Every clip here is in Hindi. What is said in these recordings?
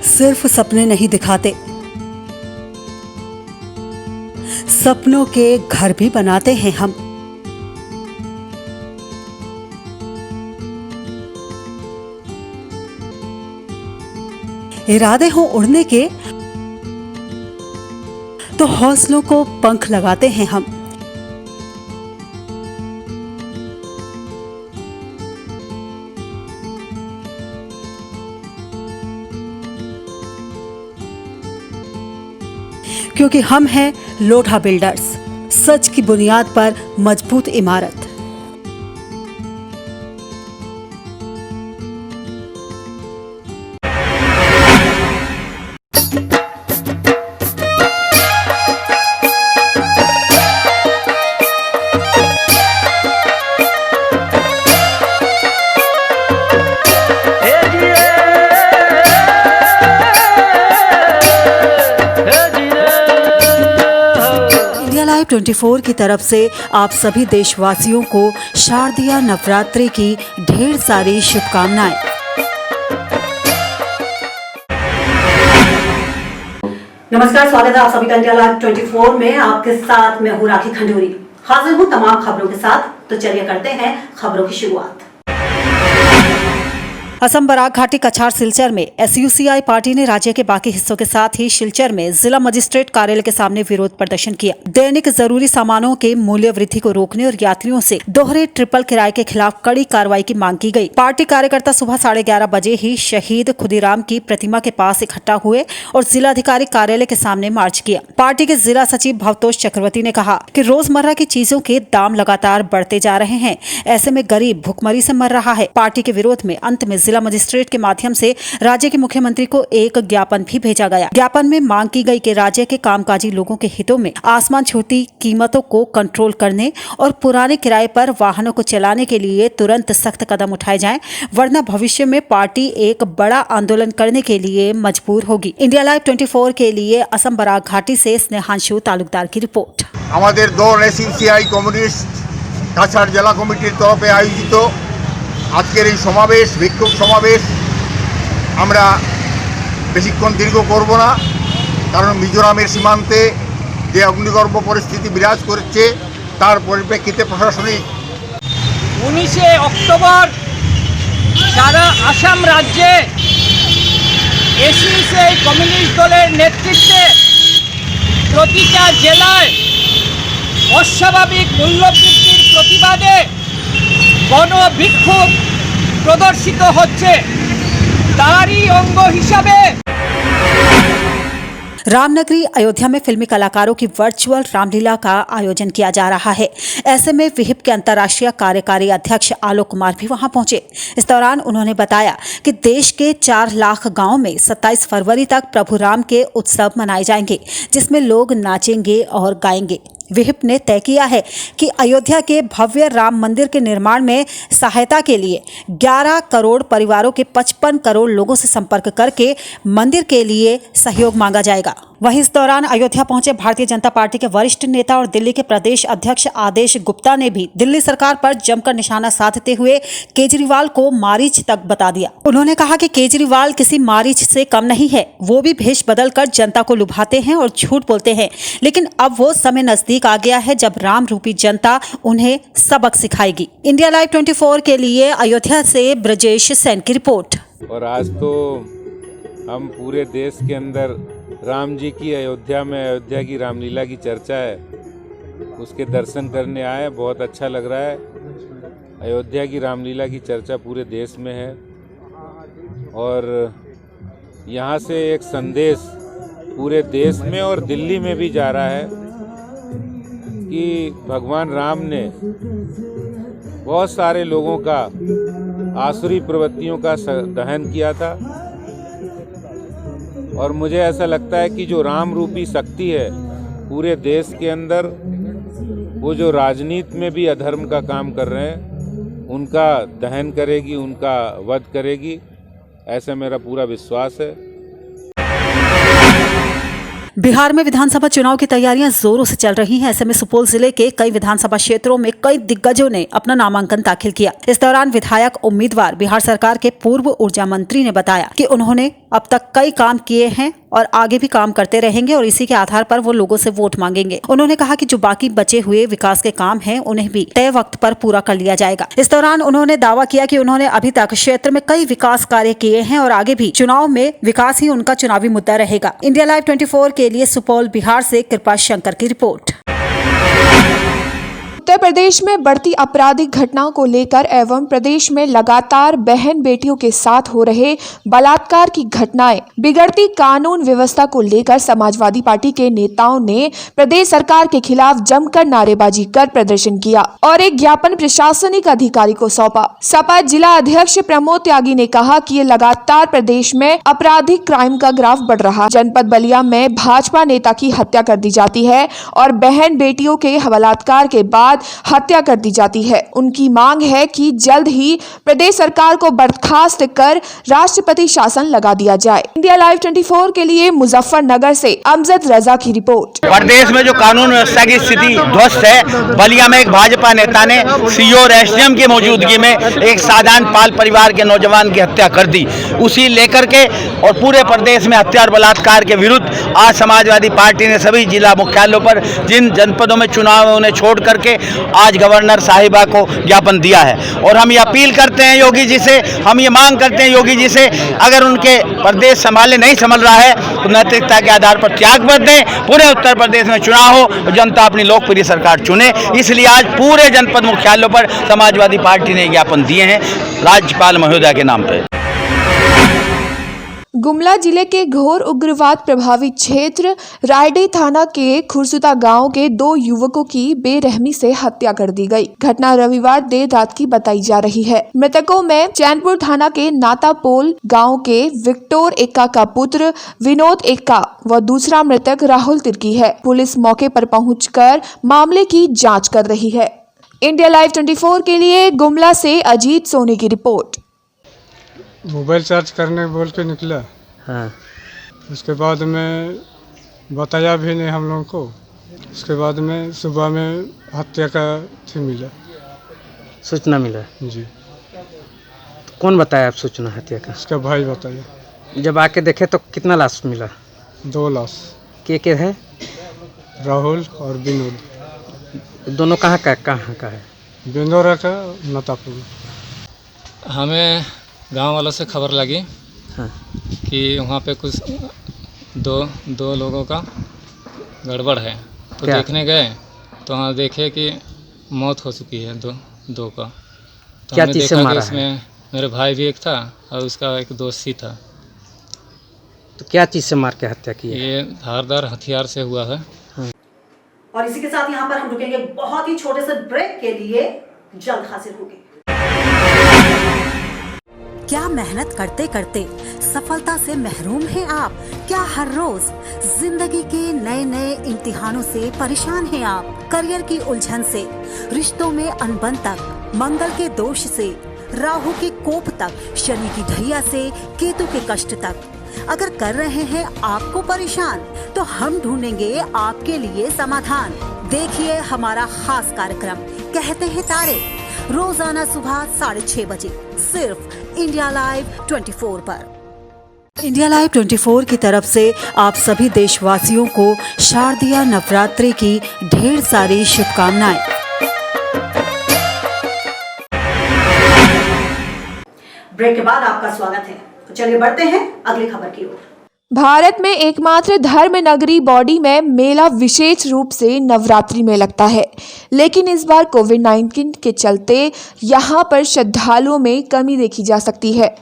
सिर्फ सपने नहीं दिखाते, सपनों के घर भी बनाते हैं हम। इरादे हो उड़ने के तो हौसलों को पंख लगाते हैं हम। क्योंकि हम हैं लोढ़ा बिल्डर्स, सच की बुनियाद पर मजबूत इमारत। Live 24 की तरफ से आप सभी देशवासियों को शारदीय नवरात्रि की ढेर सारी शुभकामनाएं। नमस्कार, स्वागत है आप सभी का इंडिया लाइव 24 में। आपके साथ मैं हूं राखी खंडूरी। हाजिर हूं तमाम खबरों के साथ। तो चलिए करते हैं खबरों की शुरुआत। असम बराक घाटी कछार सिलचर में SUCI पार्टी ने राज्य के बाकी हिस्सों के साथ ही सिलचर में जिला मजिस्ट्रेट कार्यालय के सामने विरोध प्रदर्शन किया। दैनिक जरूरी सामानों के मूल्य वृद्धि को रोकने और यात्रियों से दोहरे ट्रिपल किराए के खिलाफ कड़ी कार्रवाई की मांग की गई। पार्टी कार्यकर्ता सुबह 11:30 बजे ही शहीद खुदीराम की प्रतिमा के पास इकट्ठा हुए और जिलाधिकारी कार्यालय के सामने मार्च किया। पार्टी के जिला सचिव भवतोष चक्रवर्ती ने कहा कि रोजमर्रा की चीजों के दाम लगातार बढ़ते जा रहे हैं, ऐसे में गरीब भुखमरी से मर रहा है। पार्टी के विरोध में अंत में जिला मजिस्ट्रेट के माध्यम से राज्य के मुख्यमंत्री को एक ज्ञापन भी भेजा गया। ज्ञापन में मांग की गई कि राज्य के कामकाजी लोगों के हितों में आसमान छूती कीमतों को कंट्रोल करने और पुराने किराए पर वाहनों को चलाने के लिए तुरंत सख्त कदम उठाए जाएं, वरना भविष्य में पार्टी एक बड़ा आंदोलन करने के लिए मजबूर होगी। इंडिया लाइव 24 के लिए असम बराक घाटी से स्नेहांशु तालुकदार की रिपोर्ट। আমাদের দল SUCI কমিউনিস্ট কাছাড় জেলা কমিটির তরফে আয়োজিত আজকের এই সমাবেশ, বিক্ষোভ সমাবেশ আমরা বেশিক্ষণ দীর্ঘ করব না, কারণ মিজোরামের সীমান্তে যে অগ্নিগর্ভ পরিস্থিতি বিরাজ করছে তার পরিপ্রেক্ষিতে প্রশাসনিক 19 অক্টোবর সারা আসাম রাজ্যে SUCI কমিউনিস্ট দলের নেতৃত্বে প্রতিটা জেলায় অস্বাভাবিক মূল্যবৃদ্ধির প্রতিবাদে গণবিক্ষোভ প্রদর্শিত হচ্ছে। তারই অঙ্গ হিসাবে रामनगरी अयोध्या में फिल्मी कलाकारों की वर्चुअल रामलीला का आयोजन किया जा रहा है। ऐसे में विहिप के अंतर्राष्ट्रीय कार्यकारी अध्यक्ष आलोक कुमार भी वहां पहुंचे। इस दौरान उन्होंने बताया कि देश के 4 लाख गांवों में 27 फरवरी तक प्रभु राम के उत्सव मनाए जाएंगे, जिसमें लोग नाचेंगे और गाएंगे। विहिप ने तय किया है कि अयोध्या के भव्य राम मंदिर के निर्माण में सहायता के लिए 11 करोड़ परिवारों के 55 करोड़ लोगों से संपर्क करके मंदिर के लिए सहयोग मांगा जाएगा। वहीं इस दौरान अयोध्या पहुंचे भारतीय जनता पार्टी के वरिष्ठ नेता और दिल्ली के प्रदेश अध्यक्ष आदेश गुप्ता ने भी दिल्ली सरकार पर जमकर निशाना साधते हुए केजरीवाल को मारीच तक बता दिया। उन्होंने कहा कि केजरीवाल किसी मारीच से कम नहीं है, वो भी भेष बदल कर जनता को लुभाते हैं और झूठ बोलते हैं, लेकिन अब वो समय नजदीक आ गया है जब राम रूपी जनता उन्हें सबक सिखाएगी। इंडिया लाइव 24 के लिए अयोध्या से ब्रजेश सेन की रिपोर्ट। और आज तो हम पूरे देश के अंदर राम जी की अयोध्या की रामलीला की चर्चा है, उसके दर्शन करने आए। बहुत अच्छा लग रहा है। अयोध्या की रामलीला की चर्चा पूरे देश में है और यहाँ से एक संदेश पूरे देश में और दिल्ली में भी जा रहा है कि भगवान राम ने बहुत सारे लोगों का आसुरी प्रवृत्तियों का दहन किया था और मुझे ऐसा लगता है कि जो राम रूपी शक्ति है पूरे देश के अंदर, वो जो राजनीति में भी अधर्म का काम कर रहे हैं उनका दहन करेगी, उनका वध करेगी, ऐसा मेरा पूरा विश्वास है। बिहार में विधानसभा चुनाव की तैयारियां जोरों से चल रही हैं। ऐसे में सुपौल जिले के कई विधानसभा क्षेत्रों में कई दिग्गजों ने अपना नामांकन दाखिल किया। इस दौरान विधायक उम्मीदवार बिहार सरकार के पूर्व ऊर्जा मंत्री ने बताया कि उन्होंने अब तक कई काम किए हैं और आगे भी काम करते रहेंगे और इसी के आधार पर वो लोगों से वोट मांगेंगे। उन्होंने कहा कि जो बाकी बचे हुए विकास के काम हैं उन्हें भी तय वक्त पर पूरा कर लिया जाएगा। इस दौरान उन्होंने दावा किया कि उन्होंने अभी तक क्षेत्र में कई विकास कार्य किए हैं और आगे भी चुनाव में विकास ही उनका चुनावी मुद्दा रहेगा। इंडिया लाइव 24 के लिए सुपौल बिहार से कृपा शंकर की रिपोर्ट। उत्तर प्रदेश में बढ़ती आपराधिक घटनाओं को लेकर एवं प्रदेश में लगातार बहन बेटियों के साथ हो रहे बलात्कार की घटनाएं, बिगड़ती कानून व्यवस्था को लेकर समाजवादी पार्टी के नेताओं ने प्रदेश सरकार के खिलाफ जमकर नारेबाजी कर प्रदर्शन किया और एक ज्ञापन प्रशासनिक अधिकारी को सौंपा। सपा जिला अध्यक्ष प्रमोद त्यागी ने कहा कि ये लगातार प्रदेश में आपराधिक क्राइम का ग्राफ बढ़ रहा है। जनपद बलिया में भाजपा नेता की हत्या कर दी जाती है और बहन बेटियों के बलात्कार के बाद हत्या कर दी जाती है। उनकी मांग है कि जल्द ही प्रदेश सरकार को बर्खास्त कर राष्ट्रपति शासन लगा दिया जाए। इंडिया लाइव 24 के लिए मुजफ्फरनगर से अमजद रजा की रिपोर्ट। प्रदेश में जो कानून व्यवस्था की स्थिति ध्वस्त है, बलिया में एक भाजपा नेता ने सीओ और एसडीएम की मौजूदगी में एक साधारण पाल परिवार के नौजवान की हत्या कर दी। उसी लेकर के और पूरे प्रदेश में हत्या और बलात्कार के विरुद्ध आज समाजवादी पार्टी ने सभी जिला मुख्यालयों पर जिन जनपदों में चुनाव उन्हें छोड़ करके आज गवर्नर साहिबा को ज्ञापन दिया है और हम ये अपील करते हैं योगी जी से, हम ये मांग करते हैं योगी जी से, अगर उनके प्रदेश नहीं संभल रहा है तो नैतिकता के आधार पर त्यागपत्र दें। पूरे उत्तर प्रदेश में चुनाव हो और जनता अपनी लोकप्रिय सरकार चुने। इसलिए आज पूरे जनपद मुख्यालयों पर समाजवादी पार्टी ने ज्ञापन दिए हैं राज्यपाल महोदया के नाम पर। गुमला जिले के घोर उग्रवाद प्रभावित क्षेत्र रायडे थाना के खुरसुता गांव के 2 युवकों की बेरहमी से हत्या कर दी गई। घटना रविवार देर रात की बताई जा रही है। मृतकों में चैनपुर थाना के नातापोल गांव के विक्टोर एक्का का पुत्र विनोद एक्का व दूसरा मृतक राहुल तिर्की है। पुलिस मौके पर पहुंचकर मामले की जाँच कर रही है। इंडिया लाइव 24 के लिए गुमला से अजीत सोनी की रिपोर्ट। मोबाइल चार्ज करने बोल के निकला। हाँ। उसके बाद में बताया भी नहीं हम लोगों को। उसके बाद में सुबह में हत्या का मिला, सूचना मिला जी। तो कौन बताया आप सूचना हत्या का? उसका भाई बताया। जब आके देखे तो कितना लाश मिला? 2 लाश। के है? राहुल और विनोद। दोनों कहाँ का है? बिंदौरा का नातापुर। हमें गांव वालों से खबर लगी हाँ। कि वहाँ पे कुछ दो लोगों का गड़बड़ है, तो क्या? देखने गए तो वहाँ देखे कि मौत हो चुकी है दो का। तो क्या चीज़ से मारा है? इसमें मेरे भाई भी एक था और उसका एक दोस्त ही था। तो क्या चीज़ से मार के हत्या की है? ये धारदार हथियार से हुआ है। और इसी के साथ यहाँ पर हम रुकेंगे बहुत ही छोटे से ब्रेक के लिए, जल्द हाजिर होंगे। क्या मेहनत करते करते सफलता से महरूम हैं आप? क्या हर रोज जिंदगी के नए नए इम्तिहानों से परेशान हैं आप? करियर की उलझन से, रिश्तों में अनबन तक, मंगल के दोष से, राहु के कोप तक, शनि की ढैया से केतु के कष्ट तक अगर कर रहे हैं आपको परेशान, तो हम ढूंढेंगे आपके लिए समाधान। देखिए हमारा खास कार्यक्रम कहते हैं तारे, रोजाना सुबह 6:30 बजे सिर्फ इंडिया लाइव 24 पर। इंडिया लाइव 24 की तरफ से आप सभी देशवासियों को शारदीय नवरात्रि की ढेर सारी शुभकामनाएं। ब्रेक के बाद आपका स्वागत है। तो चलिए बढ़ते हैं अगली खबर की ओर। भारत में एकमात्र धर्म नगरी बॉडी में मेला विशेष रूप से नवरात्रि में लगता है, लेकिन इस बार कोविड-19 के चलते यहाँ पर श्रद्धालुओं में कमी देखी जा सकती है।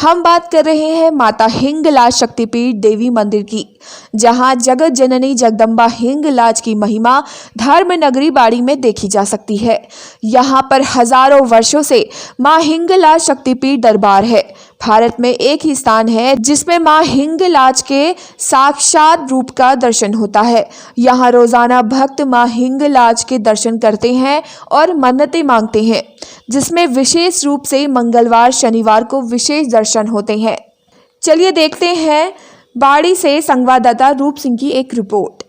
हम बात कर रहे हैं माता हिंगलाज शक्तिपीठ देवी मंदिर की, जहाँ जगत जननी जगदम्बा हिंगलाज की महिमा धर्म नगरी बाड़ी में देखी जा सकती है। यहाँ पर हजारों वर्षों से माँ हिंगलाज शक्तिपीठ दरबार है। भारत में एक ही स्थान है जिसमें माँ हिंगलाज के साक्षात रूप का दर्शन होता है। यहाँ रोजाना भक्त माँ हिंगलाज के दर्शन करते हैं और मन्नतें मांगते हैं, जिसमें विशेष रूप से मंगलवार शनिवार को विशेष दर्शन होते हैं। चलिए देखते हैं बाड़ी से संवाददाता रूप सिंह की एक रिपोर्ट।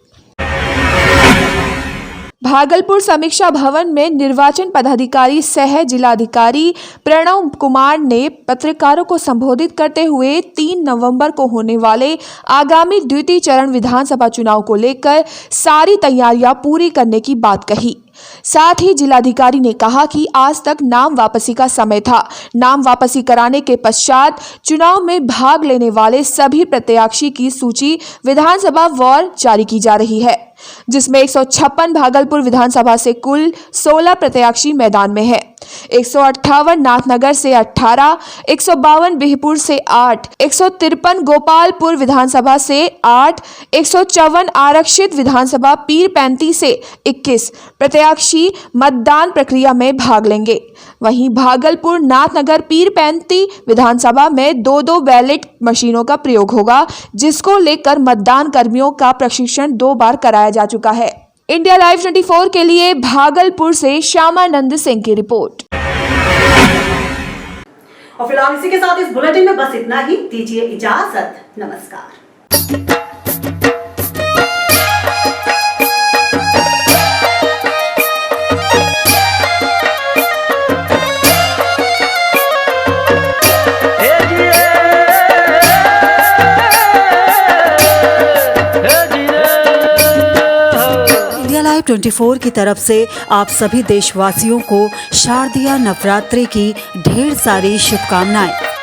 भागलपुर समीक्षा भवन में निर्वाचन पदाधिकारी सह जिलाधिकारी प्रणव कुमार ने पत्रकारों को संबोधित करते हुए 3 नवंबर को होने वाले आगामी द्वितीय चरण विधानसभा चुनाव को लेकर सारी तैयारियां पूरी करने की बात कही। साथ ही जिलाधिकारी ने कहा कि आज तक नाम वापसी का समय था। नाम वापसी कराने के पश्चात चुनाव में भाग लेने वाले सभी प्रत्याशी की सूची विधानसभा वार जारी की जा रही है, जिसमें 156 भागलपुर विधानसभा से कुल 16 प्रत्याशी मैदान में हैं। 158 नाथनगर से 18, 152 बिहपुर से 8, 153 गोपालपुर विधानसभा से 8, 154 आरक्षित विधानसभा पीर 35 से 21 प्रत्याशी मतदान प्रक्रिया में भाग लेंगे। वहीं भागलपुर नाथनगर पीर 35 विधानसभा में 2-2 बैलेट मशीनों का प्रयोग होगा, जिसको लेकर मतदान कर्मियों का प्रशिक्षण 2 बार कराया जा चुका है। इंडिया लाइव 24 के लिए भागलपुर से श्यामानंद सिंह की रिपोर्ट। और फिलहाल इसी के साथ इस बुलेटिन में बस इतना ही। दीजिए इजाजत, नमस्कार। लाइव 24 की तरफ से आप सभी देशवासियों को शारदीय नवरात्रि की ढेर सारी शुभकामनाएं।